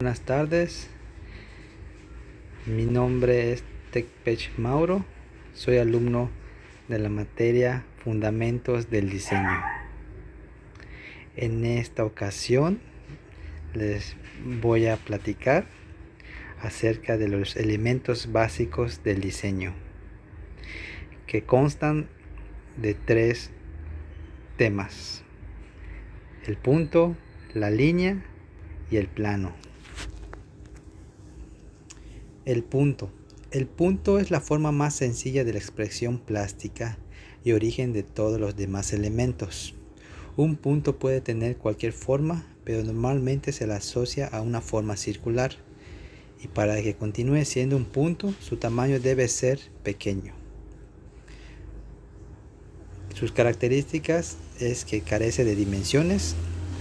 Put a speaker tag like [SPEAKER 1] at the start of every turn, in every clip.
[SPEAKER 1] Buenas tardes, mi nombre es Tecpech Mauro, soy alumno de la materia Fundamentos del Diseño. En esta ocasión les voy a platicar acerca de los elementos básicos del diseño, que constan de 3 temas: el punto, la línea y el plano. El punto. El punto es la forma más sencilla de la expresión plástica y origen de todos los demás elementos. Un punto puede tener cualquier forma, pero normalmente se la asocia a una forma circular, y para que continúe siendo un punto, su tamaño debe ser pequeño. Sus características es que carece de dimensiones,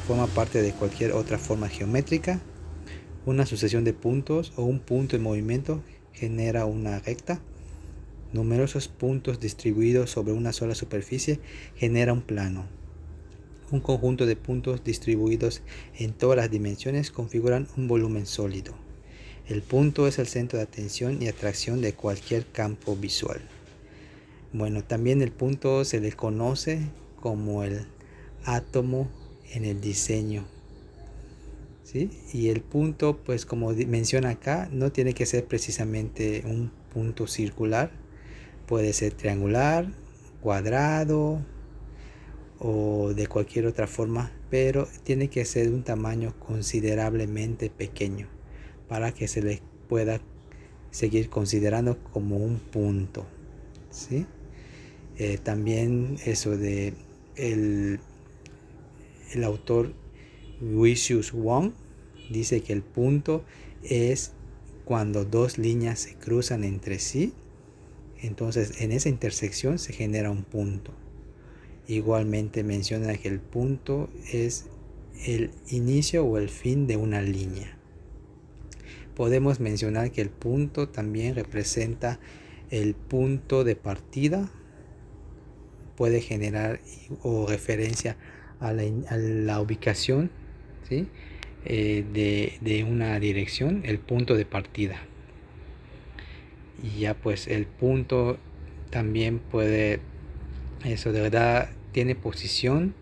[SPEAKER 1] forma parte de cualquier otra forma geométrica. Una sucesión de puntos o un punto en movimiento genera una recta. Numerosos puntos distribuidos sobre una sola superficie genera un plano. Un conjunto de puntos distribuidos en todas las dimensiones configuran un volumen sólido. El punto es el centro de atención y atracción de cualquier campo visual. Bueno, también el punto se le conoce como el átomo en el diseño. ¿Sí? Y el punto, pues como menciona acá, no tiene que ser precisamente un punto circular. Puede ser triangular, cuadrado o de cualquier otra forma, pero tiene que ser de un tamaño considerablemente pequeño para que se le pueda seguir considerando como un punto, ¿sí? También eso de el autor Lucius Wong dice que el punto es cuando dos líneas se cruzan entre sí. Entonces en esa intersección se genera un punto. Igualmente menciona que el punto es el inicio o el fin de una línea. Podemos mencionar que el punto también representa el punto de partida. Puede generar o referencia a la ubicación, ¿sí? de una dirección, el punto de partida. Y ya pues el punto también puede, eso de verdad, tiene posición,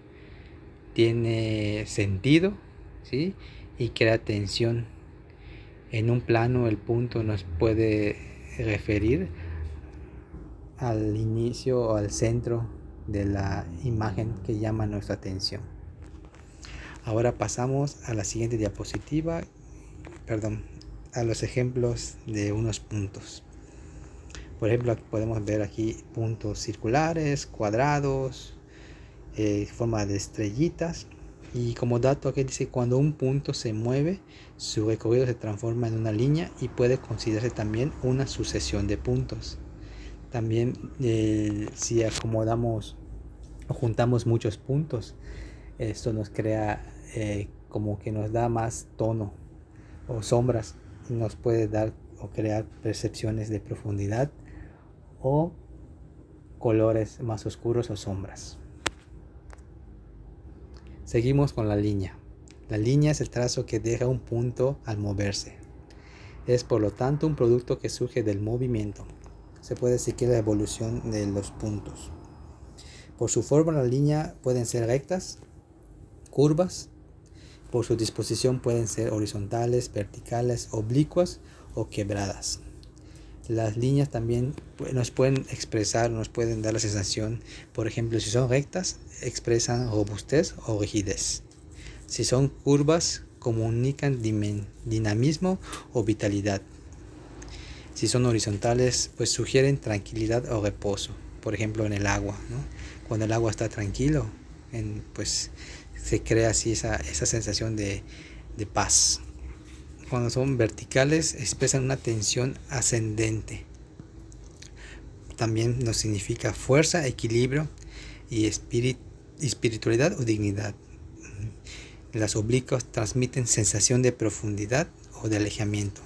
[SPEAKER 1] tiene sentido, ¿sí? Y crea tensión. En un plano el punto nos puede referir al inicio o al centro de la imagen que llama nuestra atención. Ahora pasamos a la siguiente diapositiva, a los ejemplos de unos puntos. Por ejemplo, podemos ver aquí puntos circulares, cuadrados, forma de estrellitas. Y como dato aquí dice, cuando un punto se mueve, su recorrido se transforma en una línea y puede considerarse también una sucesión de puntos. También si acomodamos o juntamos muchos puntos, esto nos crea como que nos da más tono o sombras, nos puede dar o crear percepciones de profundidad o colores más oscuros o sombras. Seguimos con la línea. La línea es el trazo que deja un punto al moverse. Es por lo tanto un producto que surge del movimiento. Se puede decir que es la evolución de los puntos. Por su forma, la línea pueden ser rectas, curvas. Por su disposición pueden ser horizontales, verticales, oblicuas o quebradas. Las líneas también nos pueden expresar, nos pueden dar la sensación, por ejemplo, si son rectas, expresan robustez o rigidez. Si son curvas, comunican dinamismo o vitalidad. Si son horizontales, pues sugieren tranquilidad o reposo. Por ejemplo, en el agua, ¿no? Cuando el agua está tranquilo, pues se crea así esa sensación de paz. Cuando son verticales, expresan una tensión ascendente. También nos significa fuerza, equilibrio y espiritualidad o dignidad. Las oblicuas transmiten sensación de profundidad o de alejamiento.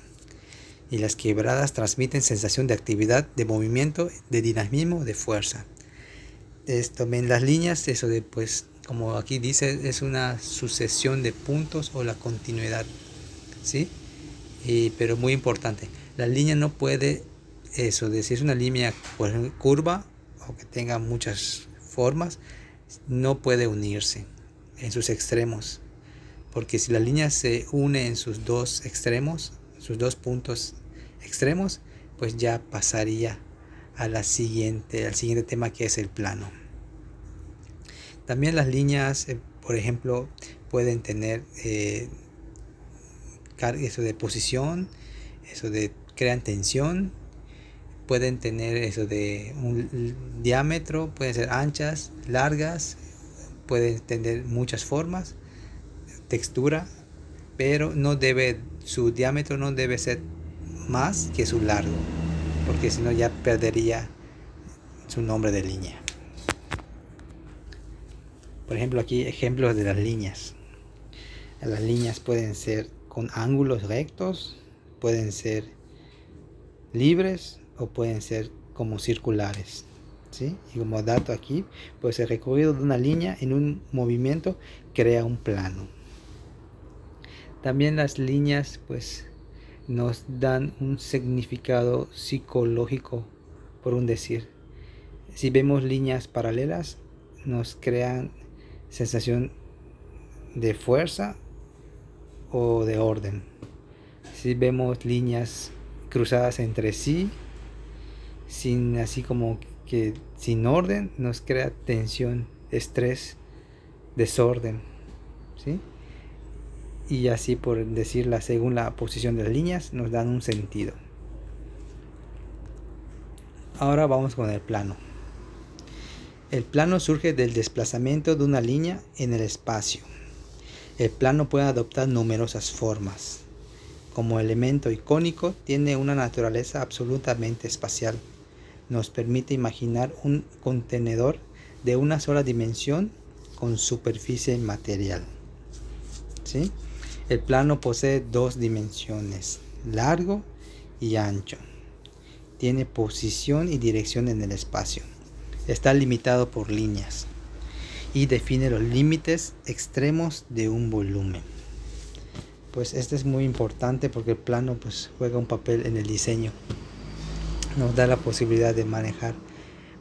[SPEAKER 1] Y las quebradas transmiten sensación de actividad, de movimiento, de dinamismo, de fuerza. También las líneas, eso de pues, como aquí dice, es una sucesión de puntos o la continuidad, ¿sí? Pero muy importante, la línea no puede, eso de si es una línea curva o que tenga muchas formas, no puede unirse en sus extremos, porque si la línea se une en sus dos extremos, sus dos puntos extremos, pues ya pasaría al siguiente tema, que es el plano. También las líneas, por ejemplo, pueden tener eso de posición, eso de crean tensión, pueden tener eso de un diámetro, pueden ser anchas, largas, pueden tener muchas formas, textura, pero su diámetro no debe ser más que su largo, porque si no ya perdería su nombre de línea. Por ejemplo, aquí ejemplos de las líneas. Las líneas pueden ser con ángulos rectos, pueden ser libres o pueden ser como circulares, ¿sí? Y como dato aquí, pues el recorrido de una línea en un movimiento crea un plano. También las líneas pues nos dan un significado psicológico, por un decir. Si vemos líneas paralelas, nos crean sensación de fuerza o de orden. Si vemos líneas cruzadas entre sí, así como que sin orden, nos crea tensión, estrés, desorden, ¿sí? Y así, por decirla, según la posición de las líneas, nos dan un sentido. Ahora vamos con el plano. El plano surge del desplazamiento de una línea en el espacio. El plano puede adoptar numerosas formas. Como elemento icónico, tiene una naturaleza absolutamente espacial. Nos permite imaginar un contenedor de una sola dimensión con superficie material, ¿sí? El plano posee dos dimensiones, largo y ancho. Tiene posición y dirección en el espacio. Está limitado por líneas y define los límites extremos de un volumen. Pues este es muy importante porque el plano pues juega un papel en el diseño. Nos da la posibilidad de manejar,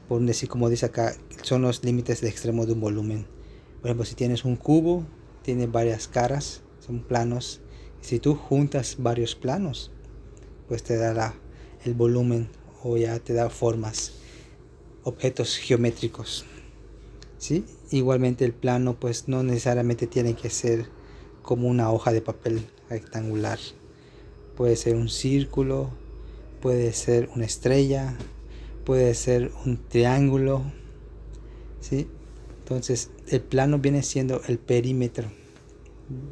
[SPEAKER 1] por decir, como dice acá, son los límites de extremo de un volumen. Por ejemplo, si tienes un cubo, tiene varias caras, son planos. Si tú juntas varios planos, pues te da el volumen, o ya te da formas, objetos geométricos, ¿sí? Igualmente el plano pues no necesariamente tiene que ser como una hoja de papel rectangular. Puede ser un círculo, puede ser una estrella, puede ser un triángulo, ¿sí? Entonces el plano viene siendo el perímetro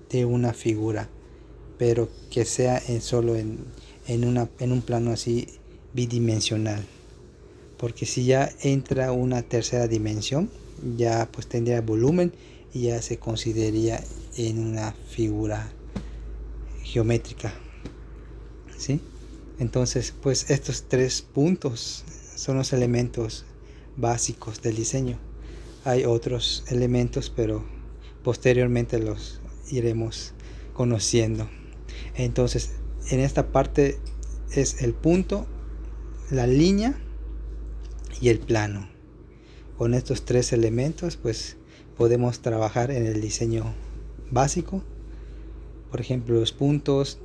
[SPEAKER 1] de una figura, pero que sea solo en un plano así bidimensional, porque si ya entra una tercera dimensión, ya pues tendría volumen y ya se consideraría en una figura geométrica, ¿sí? Entonces pues estos tres puntos son los elementos básicos del diseño. Hay otros elementos, pero posteriormente los iremos conociendo. Entonces en esta parte es el punto, la línea y el plano. Con estos tres elementos pues podemos trabajar en el diseño básico. Por ejemplo, los puntos,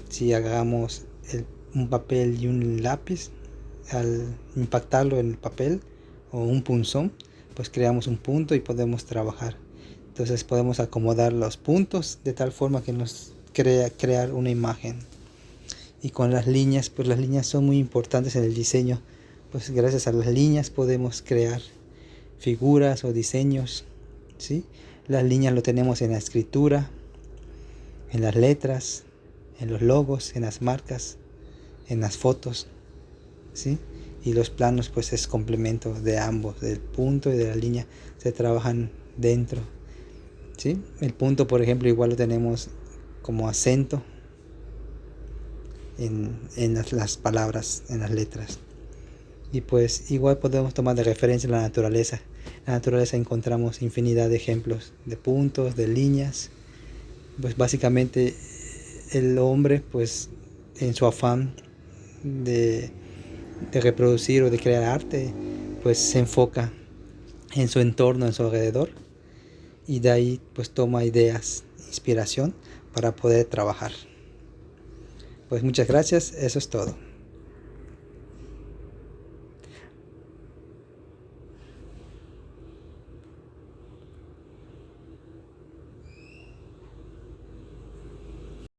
[SPEAKER 1] si hagamos un papel y un lápiz, al impactarlo en el papel o un punzón, pues creamos un punto y podemos trabajar. Entonces podemos acomodar los puntos de tal forma que nos crear una imagen. Y con las líneas, pues las líneas son muy importantes en el diseño, pues gracias a las líneas podemos crear figuras o diseños, ¿sí? Las líneas lo tenemos en la escritura, en las letras, en los logos, en las marcas, en las fotos, ¿sí? Y los planos pues es complemento de ambos, del punto y de la línea, se trabajan dentro, ¿sí? El punto, por ejemplo, igual lo tenemos como acento en las palabras, en las letras. Y pues igual podemos tomar de referencia la naturaleza. En la naturaleza encontramos infinidad de ejemplos de puntos, de líneas. Pues básicamente el hombre, pues, en su afán de reproducir o de crear arte, pues se enfoca en su entorno, en su alrededor, y de ahí pues toma ideas, inspiración para poder trabajar. Pues muchas gracias, eso es todo.